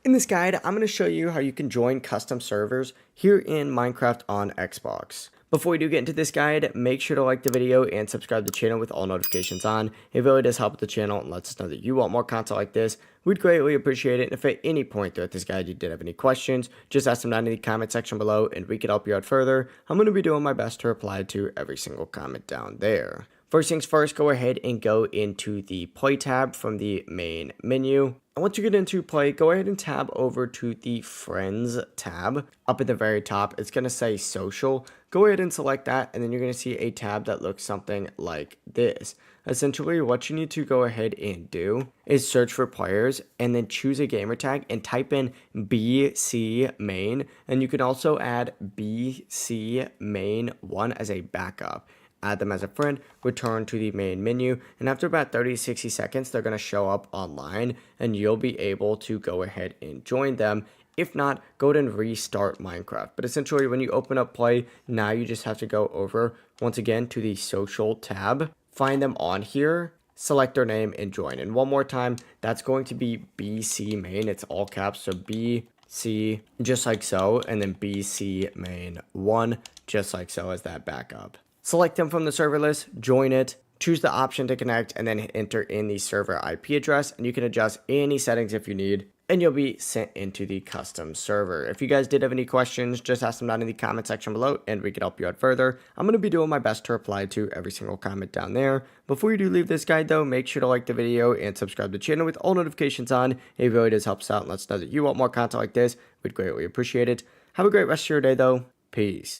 In this guide, I'm going to show you how you can join custom servers here in Minecraft on Xbox. Before we do get into this guide, make sure to like the video and subscribe to the channel with all notifications on. It really does help with the channel and lets us know that you want more content like this. We'd greatly appreciate it. And if at any point throughout this guide you did have any questions, just ask them down in the comment section below and we can help you out further. I'm going to be doing my best to reply to every single comment down there. First things first, go ahead and go into the Play tab from the main menu. And once you get into Play, go ahead and tab over to the Friends tab. Up at the very top, it's going to say Social. Go ahead and select that, and then you're going to see a tab that looks something like this. Essentially, what you need to go ahead and do is search for players and then choose a gamer tag and type in BC main. And you can also add BC main 1 as a backup. Add them as a friend, return to the main menu, and after about 30 to 60 seconds, they're going to show up online, and you'll be able to go ahead and join them. If not, go ahead and restart Minecraft. But essentially, when you open up Play, now you just have to go over, once again, to the Social tab, find them on here, select their name, and join. And one more time, that's going to be BC main. It's all caps, so BC, just like so, and then BC main 1, just like so, as that backup. Select them from the server list, join it, choose the option to connect, and then enter in the server IP address, and you can adjust any settings if you need, and you'll be sent into the custom server. If you guys did have any questions, just ask them down in the comment section below, and we can help you out further. I'm going to be doing my best to reply to every single comment down there. Before you do leave this guide, though, make sure to like the video and subscribe to the channel with all notifications on. It really does help us out and lets us know that you want more content like this. We'd greatly appreciate it. Have a great rest of your day, though. Peace.